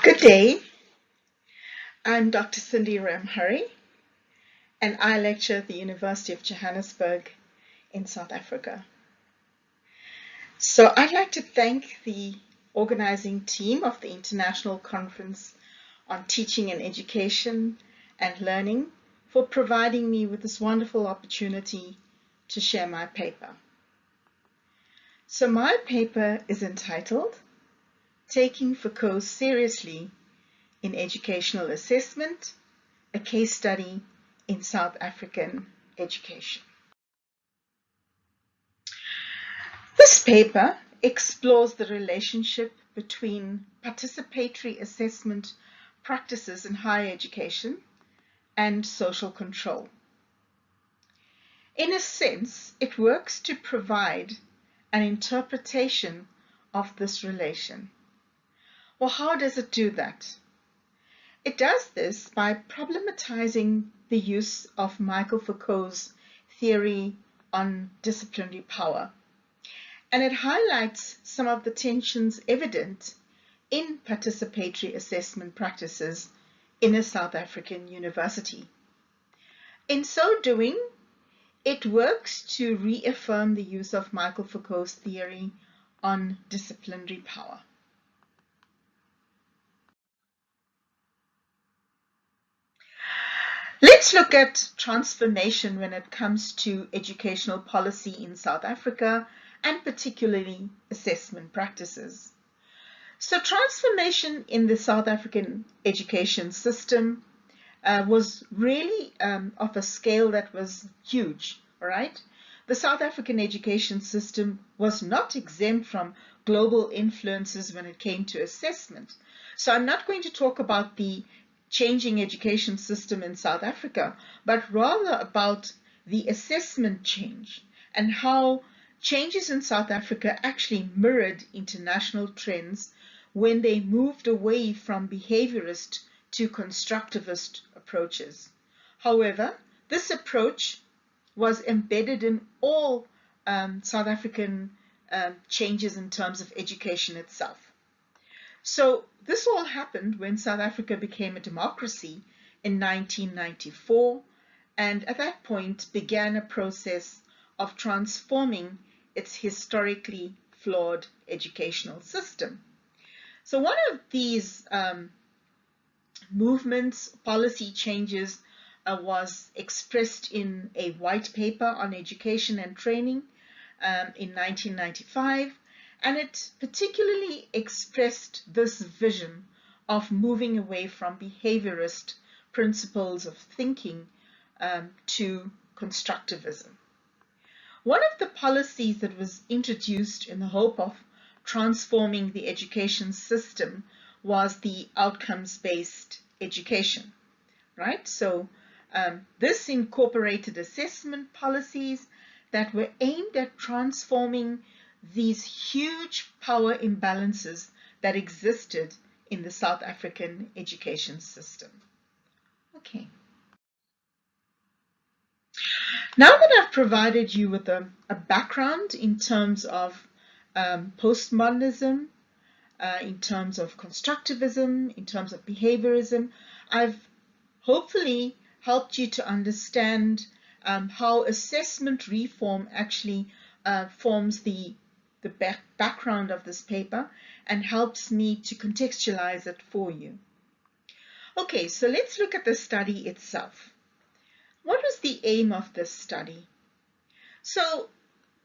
Good day. I'm Dr. Cindy Ramhurry, and I lecture at the University of Johannesburg in South Africa. So I'd like to thank the organizing team of the International Conference on Teaching and Education and Learning for providing me with this wonderful opportunity to share my paper. So my paper is entitled Taking Foucault Seriously in Educational Assessment, a Case Study in South African Education. This paper explores the relationship between participatory assessment practices in higher education and social control. In a sense, it works to provide an interpretation of this relation. Well, how does it do that? It does this by problematizing the use of Michael Foucault's theory on disciplinary power. And it highlights some of the tensions evident in participatory assessment practices in a South African university. In so doing, it works to reaffirm the use of Michael Foucault's theory on disciplinary power. Let's look at transformation when it comes to educational policy in South Africa and particularly assessment practices. So transformation in the South African education system was really of a scale that was huge, all right? The South African education system was not exempt from global influences when it came to assessment. So I'm not going to talk about the changing education system in South Africa, but rather about the assessment change and how changes in South Africa actually mirrored international trends when they moved away from behaviorist to constructivist approaches. However, this approach was embedded in all South African changes in terms of education itself. So this all happened when South Africa became a democracy in 1994, and at that point began a process of transforming its historically flawed educational system. So one of these movements, policy changes, was expressed in a white paper on education and training in 1995. And it particularly expressed this vision of moving away from behaviorist principles of thinking to constructivism. One of the policies that was introduced in the hope of transforming the education system was the outcomes-based education, right? So this incorporated assessment policies that were aimed at transforming these huge power imbalances that existed in the South African education system. Okay. Now that I've provided you with a background in terms of postmodernism, in terms of constructivism, in terms of behaviorism, I've hopefully helped you to understand how assessment reform actually forms the background of this paper and helps me to contextualize it for you. Okay, so let's look at the study itself. What was the aim of this study? So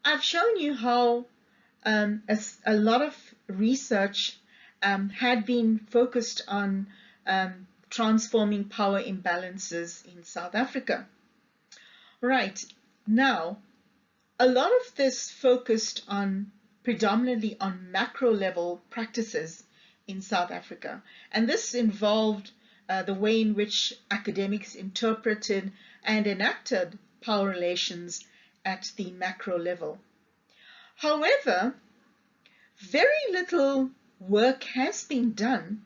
I've shown you how a lot of research had been focused on transforming power imbalances in South Africa. Right, now a lot of this focused predominantly on macro level practices in South Africa, and this involved the way in which academics interpreted and enacted power relations at the macro level. However, very little work has been done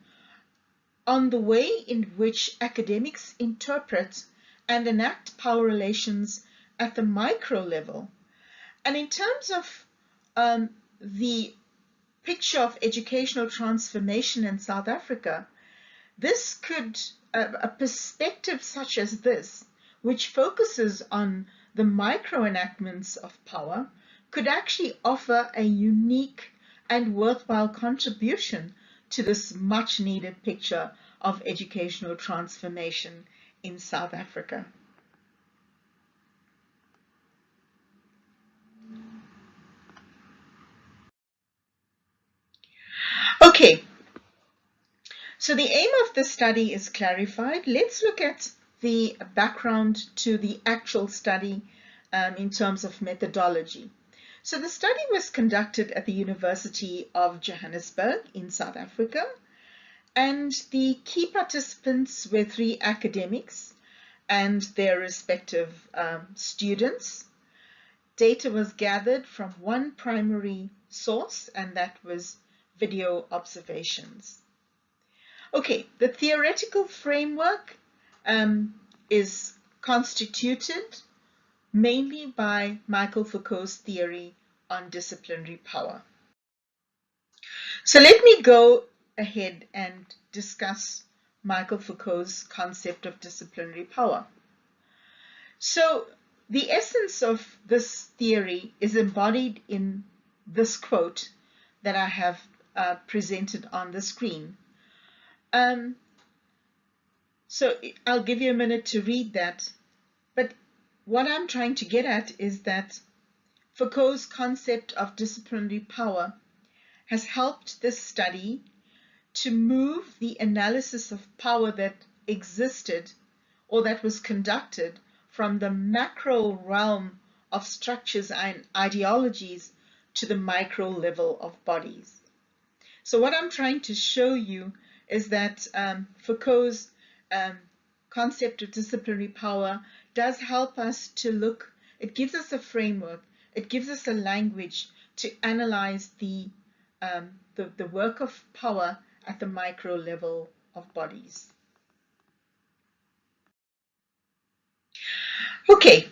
on the way in which academics interpret and enact power relations at the micro level. And in terms of the picture of educational transformation in South Africa, This could, a perspective such as this, which focuses on the micro enactments of power, could actually offer a unique and worthwhile contribution to this much needed picture of educational transformation in South Africa. Okay, so the aim of this study is clarified. Let's look at the background to the actual study in terms of methodology. So the study was conducted at the University of Johannesburg in South Africa, and the key participants were 3 academics and their respective students. Data was gathered from 1 primary source, and that was video observations. Okay, the theoretical framework is constituted mainly by Michael Foucault's theory on disciplinary power. So let me go ahead and discuss Michael Foucault's concept of disciplinary power. So the essence of this theory is embodied in this quote that I have presented on the screen. So I'll give you a minute to read that, but what I'm trying to get at is that Foucault's concept of disciplinary power has helped this study to move the analysis of power that existed or that was conducted from the macro realm of structures and ideologies to the micro level of bodies. So what I'm trying to show you is that Foucault's concept of disciplinary power does help us to look, it gives us a framework, it gives us a language to analyze the work of power at the micro level of bodies. Okay,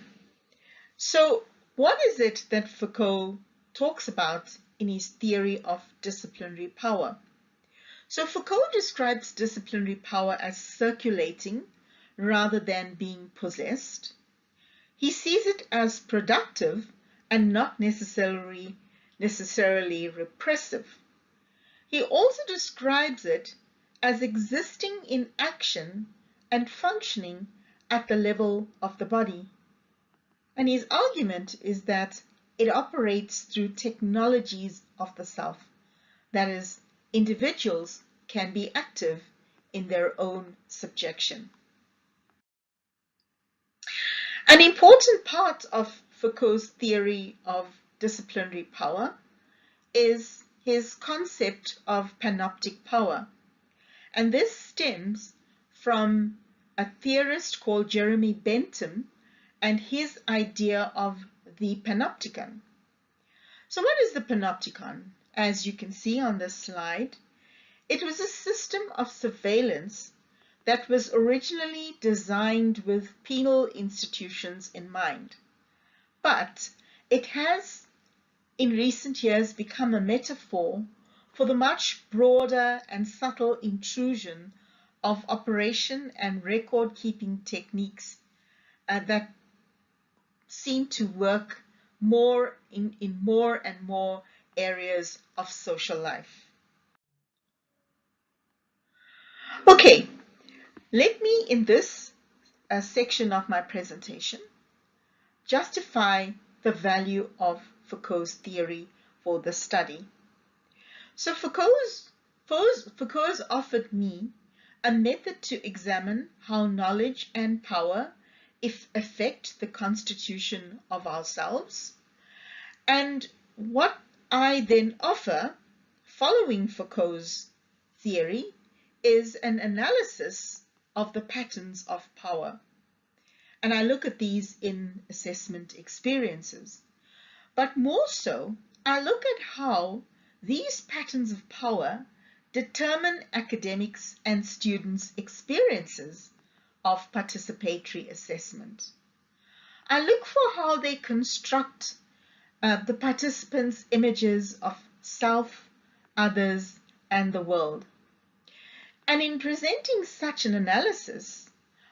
so what is it that Foucault talks about in his theory of disciplinary power? So Foucault describes disciplinary power as circulating rather than being possessed. He sees it as productive and not necessarily repressive. He also describes it as existing in action and functioning at the level of the body. And his argument is that it operates through technologies of the self. That is, individuals can be active in their own subjection. An important part of Foucault's theory of disciplinary power is his concept of panoptic power. And this stems from a theorist called Jeremy Bentham and his idea of the panopticon. So what is the panopticon? As you can see on this slide, it was a system of surveillance that was originally designed with penal institutions in mind. But it has in recent years become a metaphor for the much broader and subtle intrusion of operation and record-keeping techniques that seem to work more in more and more areas of social life. Okay, let me in this section of my presentation justify the value of Foucault's theory for the study. So Foucault's offered me a method to examine how knowledge and power affect the constitution of ourselves. And what I then offer, following Foucault's theory, is an analysis of the patterns of power. And I look at these in assessment experiences. But more so, I look at how these patterns of power determine academics' and students' experiences of participatory assessment. I look for how they construct the participants' images of self, others, and the world. And in presenting such an analysis,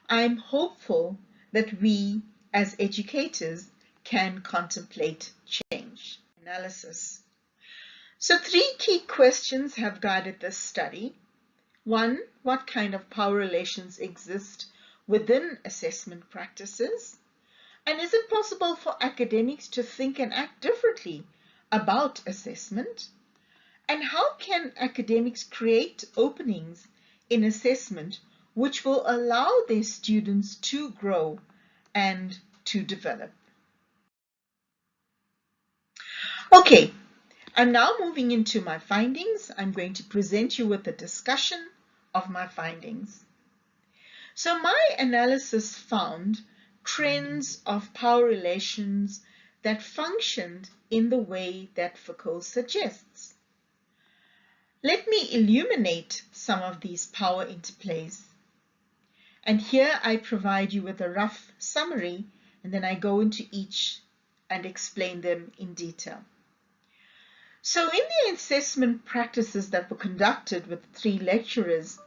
I'm hopeful that we as educators can contemplate change. Analysis. So 3 key questions have guided this study. 1, what kind of power relations exist within assessment practices? And is it possible for academics to think and act differently about assessment? And how can academics create openings in assessment which will allow their students to grow and to develop? Okay, I'm now moving into my findings. I'm going to present you with a discussion of my findings. So my analysis found trends of power relations that functioned in the way that Foucault suggests. Let me illuminate some of these power interplays. And here I provide you with a rough summary, and then I go into each and explain them in detail. So in the assessment practices that were conducted with 3 lecturers,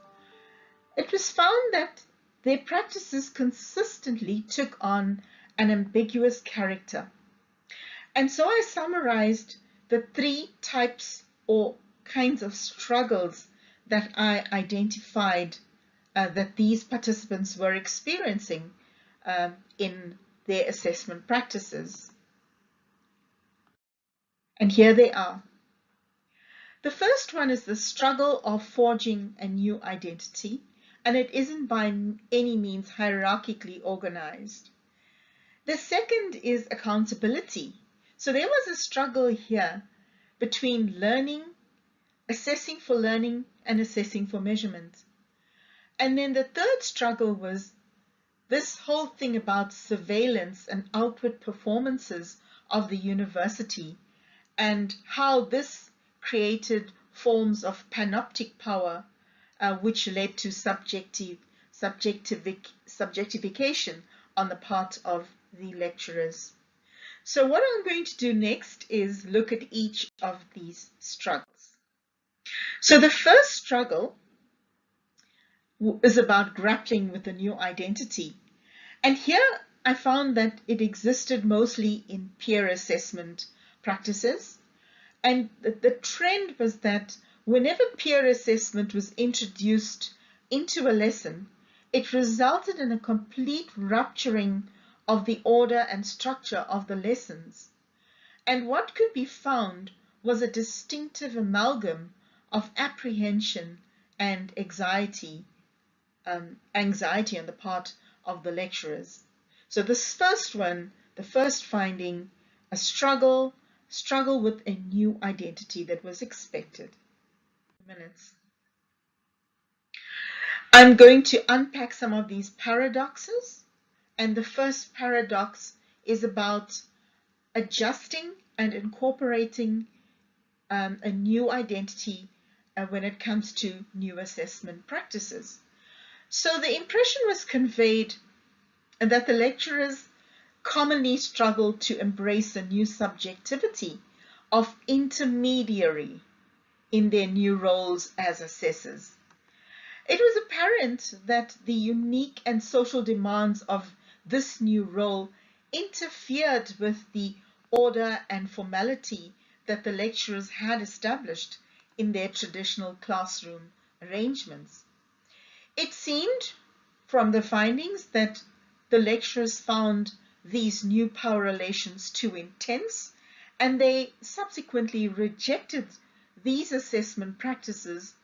it was found that their practices consistently took on an ambiguous character. And so I summarized the 3 types or kinds of struggles that I identified that these participants were experiencing in their assessment practices. And here they are. The first one is the struggle of forging a new identity, and it isn't by any means hierarchically organized. The second is accountability. So there was a struggle here between learning, assessing for learning, and assessing for measurement. And then the third struggle was this whole thing about surveillance and outward performances of the university and how this created forms of panoptic power which led to subjectification on the part of the lecturers. So what I'm going to do next is look at each of these struggles. So the first struggle is about grappling with a new identity. And here I found that it existed mostly in peer assessment practices. And the trend was that whenever peer assessment was introduced into a lesson, it resulted in a complete rupturing of the order and structure of the lessons. And what could be found was a distinctive amalgam of apprehension and anxiety on the part of the lecturers. So this first one, the first finding, a struggle with a new identity that was expected. I'm going to unpack some of these paradoxes, and the first paradox is about adjusting and incorporating a new identity when it comes to new assessment practices. So the impression was conveyed that the lecturers commonly struggle to embrace a new subjectivity of intermediary in their new roles as assessors. It was apparent that the unique and social demands of this new role interfered with the order and formality that the lecturers had established in their traditional classroom arrangements. It seemed from the findings that the lecturers found these new power relations too intense, and they subsequently rejected these assessment practices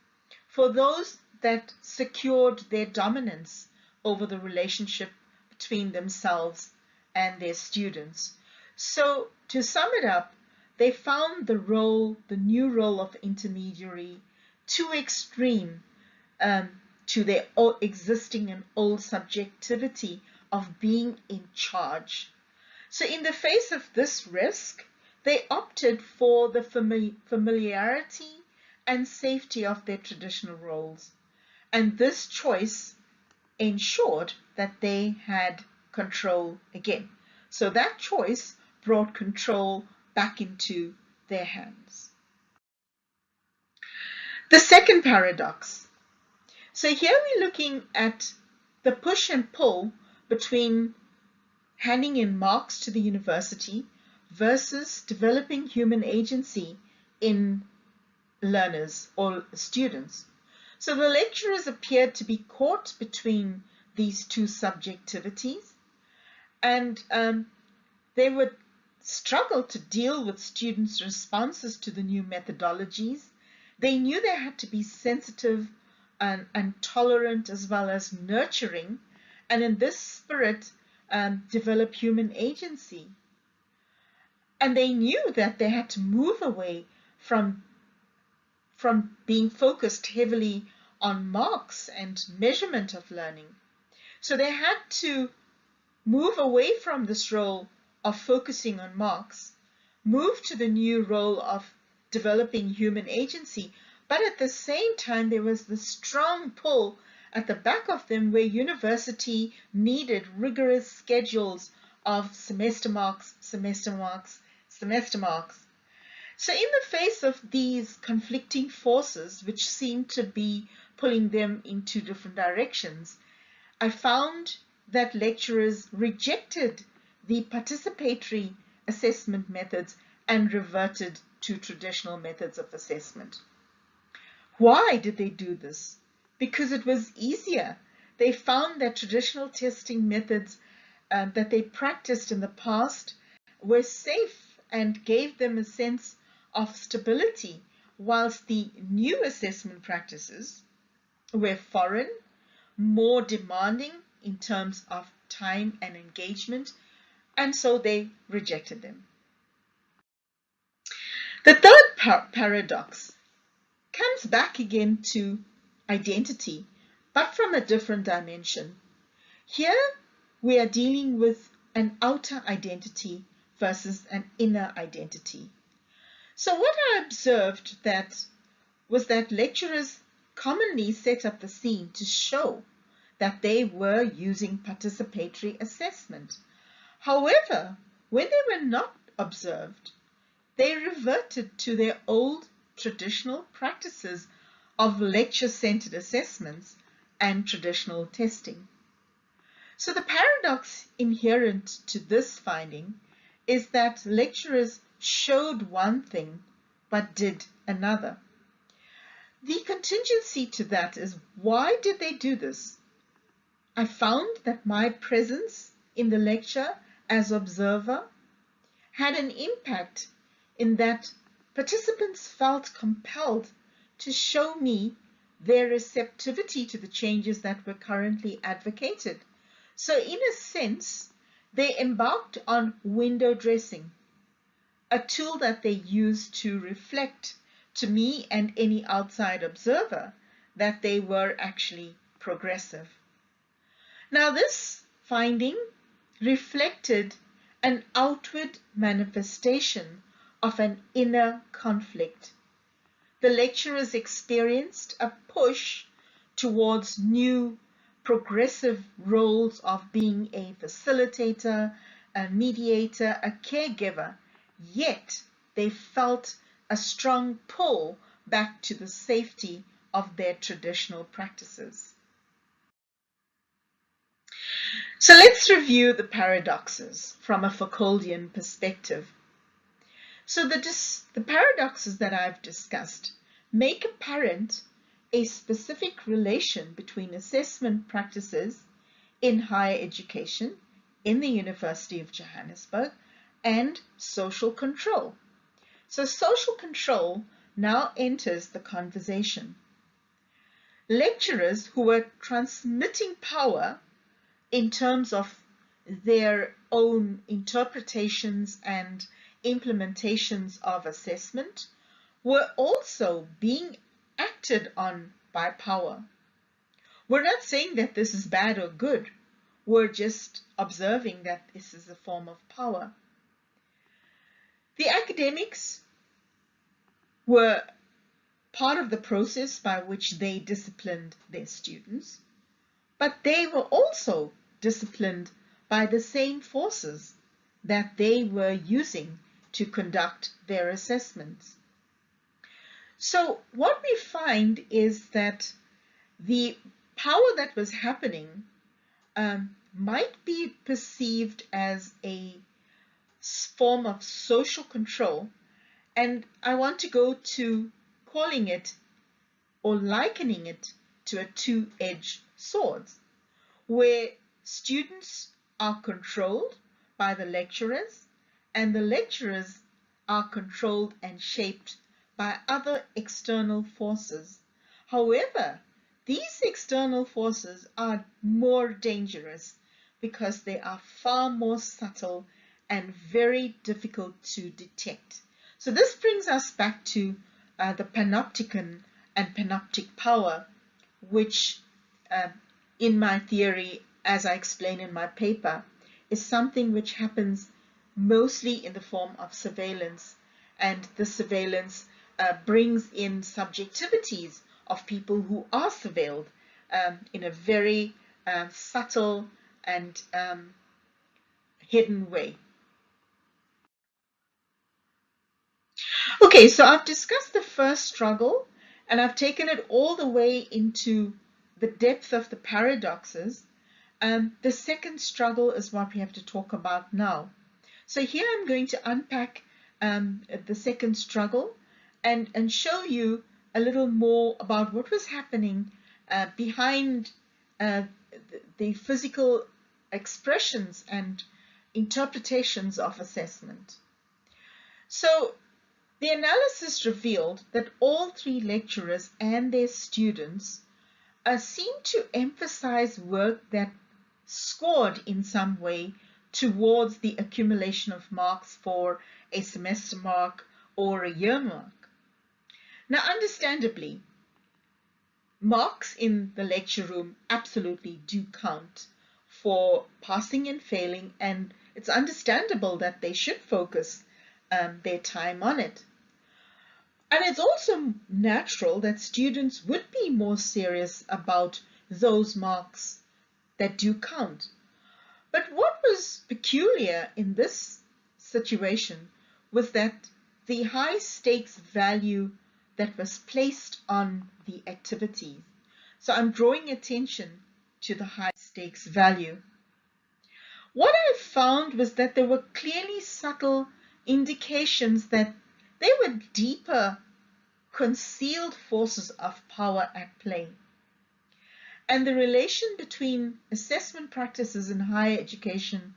for those that secured their dominance over the relationship between themselves and their students. So to sum it up, they found the new role of intermediary too extreme to their existing and old subjectivity of being in charge. So in the face of this risk, they opted for the familiarity and safety of their traditional roles. And this choice ensured that they had control again. So that choice brought control back into their hands. The second paradox. So here we're looking at the push and pull between handing in marks to the university versus developing human agency in learners or students. So the lecturers appeared to be caught between these two subjectivities, and they would struggle to deal with students' responses to the new methodologies. They knew they had to be sensitive and tolerant as well as nurturing, and in this spirit develop human agency. And they knew that they had to move away from being focused heavily on marks and measurement of learning. So they had to move away from this role of focusing on marks, move to the new role of developing human agency, but at the same time there was the strong pull at the back of them where university needed rigorous schedules of semester marks, semester marks, semester marks. So in the face of these conflicting forces, which seemed to be pulling them in two different directions, I found that lecturers rejected the participatory assessment methods and reverted to traditional methods of assessment. Why did they do this? Because it was easier. They found that traditional testing methods that they practiced in the past were safe and gave them a sense of stability, whilst the new assessment practices were foreign, more demanding in terms of time and engagement, and so they rejected them. The third paradox comes back again to identity, but from a different dimension. Here we are dealing with an outer identity versus an inner identity. So what I observed was that lecturers commonly set up the scene to show that they were using participatory assessment. However, when they were not observed, they reverted to their old traditional practices of lecture-centered assessments and traditional testing. So the paradox inherent to this finding is that lecturers showed one thing but did another. The contingency to that is, why did they do this? I found that my presence in the lecture as observer had an impact in that participants felt compelled to show me their receptivity to the changes that were currently advocated. So in a sense, they embarked on window dressing, a tool that they used to reflect to me and any outside observer that they were actually progressive. Now this finding reflected an outward manifestation of an inner conflict. The lecturers experienced a push towards new progressive roles of being a facilitator, a mediator, a caregiver, yet they felt a strong pull back to the safety of their traditional practices. So let's review the paradoxes from a Foucauldian perspective. So the paradoxes that I've discussed make apparent a specific relation between assessment practices in higher education in the University of Johannesburg and social control. So social control now enters the conversation. Lecturers who were transmitting power in terms of their own interpretations and implementations of assessment were also being acted on by power. We're not saying that this is bad or good. We're just observing that this is a form of power. The academics were part of the process by which they disciplined their students, but they were also disciplined by the same forces that they were using to conduct their assessments. So what we find is that the power that was happening might be perceived as a form of social control, and I want to go to calling it or likening it to a two-edged sword, where students are controlled by the lecturers and the lecturers are controlled and shaped by other external forces. However, these external forces are more dangerous because they are far more subtle and very difficult to detect. So this brings us back to the panopticon and panoptic power, which in my theory, as I explain in my paper, is something which happens mostly in the form of surveillance, and the surveillance brings in subjectivities of people who are surveilled in a very subtle and hidden way. Okay, so I've discussed the first struggle, and I've taken it all the way into the depth of the paradoxes. The second struggle is what we have to talk about now. So here I'm going to unpack the second struggle and show you a little more about what was happening behind the physical expressions and interpretations of assessment. So the analysis revealed that all three lecturers and their students seem to emphasize work that scored in some way towards the accumulation of marks for a semester mark or a year mark. Now, understandably, marks in the lecture room absolutely do count for passing and failing, and it's understandable that they should focus their time on it. And it's also natural that students would be more serious about those marks that do count. But what was peculiar in this situation was that the high stakes value that was placed on the activities. So I'm drawing attention to the high stakes value. What I found was that there were clearly subtle indications that there were deeper concealed forces of power at play. And the relation between assessment practices in higher education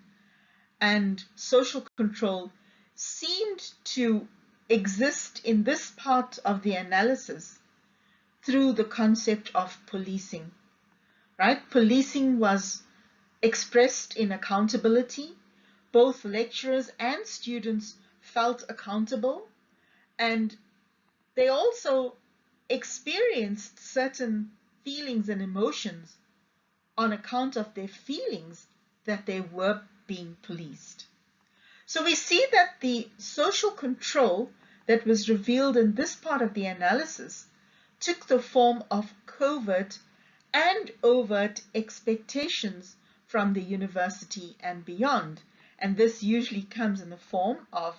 and social control seemed to exist in this part of the analysis through the concept of policing, right? Policing was expressed in accountability. Both lecturers and students felt accountable, and they also experienced certain feelings and emotions on account of their feelings that they were being policed. So we see that the social control that was revealed in this part of the analysis took the form of covert and overt expectations from the university and beyond. And this usually comes in the form of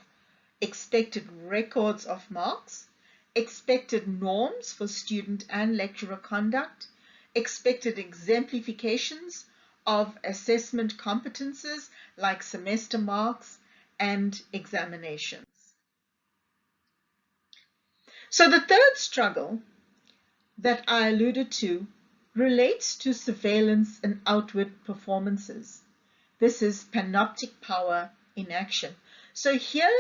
expected records of marks, expected norms for student and lecturer conduct, expected exemplifications of assessment competences like semester marks and examinations. So the third struggle that I alluded to relates to surveillance and outward performances. This is panoptic power in action. So here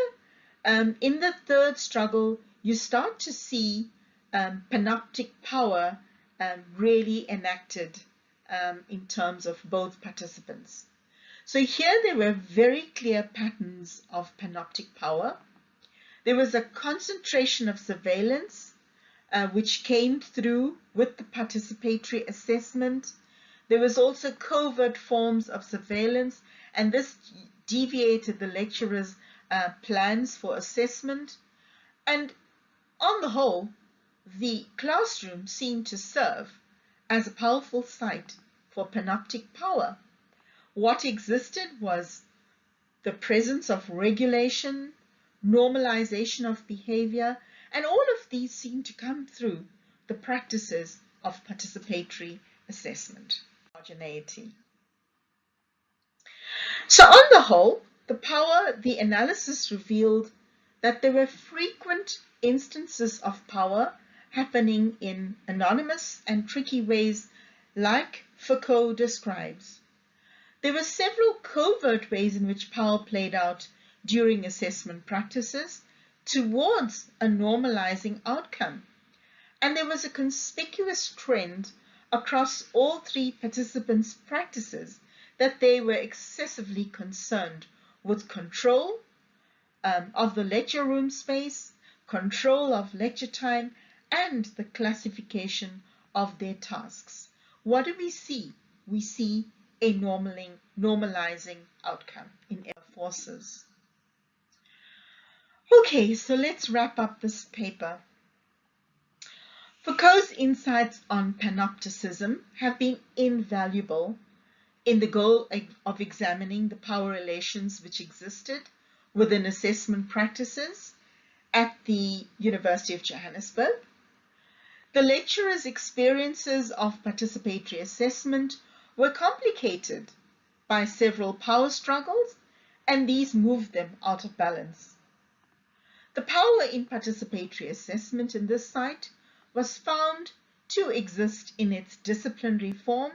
in the third struggle, you start to see panoptic power really enacted in terms of both participants. So here there were very clear patterns of panoptic power. There was a concentration of surveillance which came through with the participatory assessment. There was also covert forms of surveillance, and this deviated the lecturer's plans for assessment. And on the whole, the classroom seemed to serve as a powerful site for panoptic power. What existed was the presence of regulation, normalization of behavior, and all of these seem to come through the practices of participatory assessment, homogeneity. So on the whole, the analysis revealed that there were frequent instances of power happening in anonymous and tricky ways like Foucault describes. There were several covert ways in which power played out during assessment practices towards a normalizing outcome. And there was a conspicuous trend across all three participants' practices that they were excessively concerned with control of the lecture room space, control of lecture time, and the classification of their tasks. What do we see? We see a normalizing outcome in our forces. Okay, so let's wrap up this paper. Foucault's insights on panopticism have been invaluable in the goal of examining the power relations which existed within assessment practices at the University of Johannesburg. The lecturers' experiences of participatory assessment were complicated by several power struggles, and these moved them out of balance. The power in participatory assessment in this site was found to exist in its disciplinary form,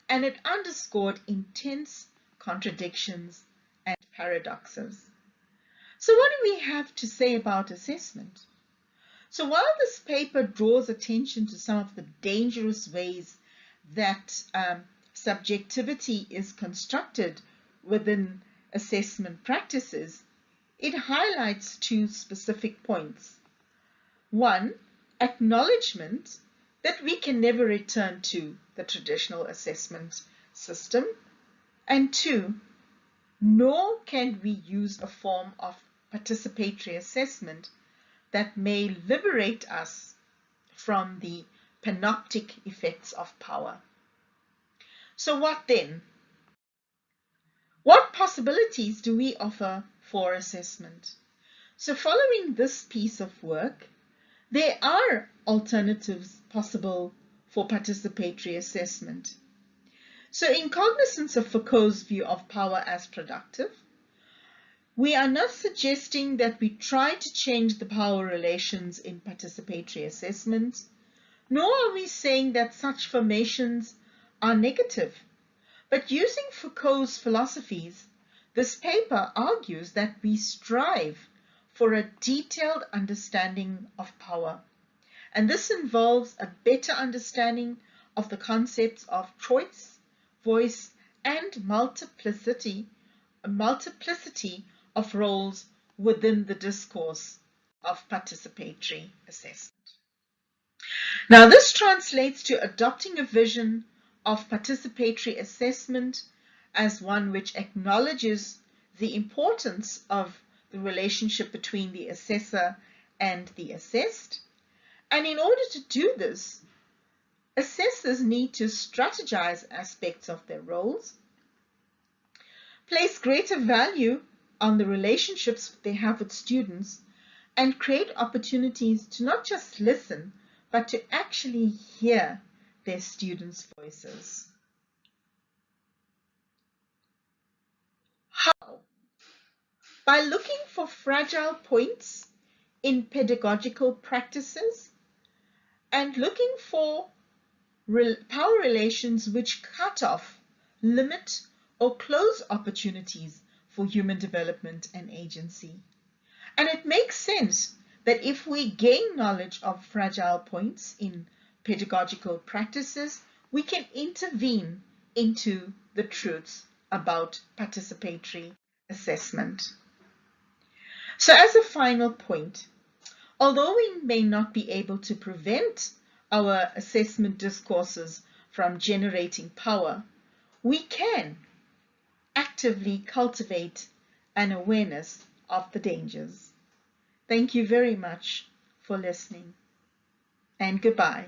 and it underscored intense contradictions and paradoxes. So what do we have to say about assessment? So while this paper draws attention to some of the dangerous ways that subjectivity is constructed within assessment practices, it highlights two specific points. One, acknowledgement that we can never return to the traditional assessment system. And two, nor can we use a form of participatory assessment that may liberate us from the panoptic effects of power. So what then? What possibilities do we offer for assessment? So following this piece of work, there are alternatives possible for participatory assessment. So in cognizance of Foucault's view of power as productive, we are not suggesting that we try to change the power relations in participatory assessment, nor are we saying that such formations are negative. But using Foucault's philosophies, this paper argues that we strive for a detailed understanding of power. And this involves a better understanding of the concepts of choice, voice, and multiplicity of roles within the discourse of participatory assessment. Now, this translates to adopting a vision of participatory assessment as one which acknowledges the importance of the relationship between the assessor and the assessed. And in order to do this, assessors need to strategize aspects of their roles, place greater value on the relationships they have with students, and create opportunities to not just listen, but to actually hear their students' voices. How? By looking for fragile points in pedagogical practices and looking for power relations which cut off, limit, or close opportunities for human development and agency. And it makes sense that if we gain knowledge of fragile points in pedagogical practices, we can intervene into the truths about participatory assessment. So as a final point, although we may not be able to prevent our assessment discourses from generating power, we can actively cultivate an awareness of the dangers. Thank you very much for listening, and goodbye.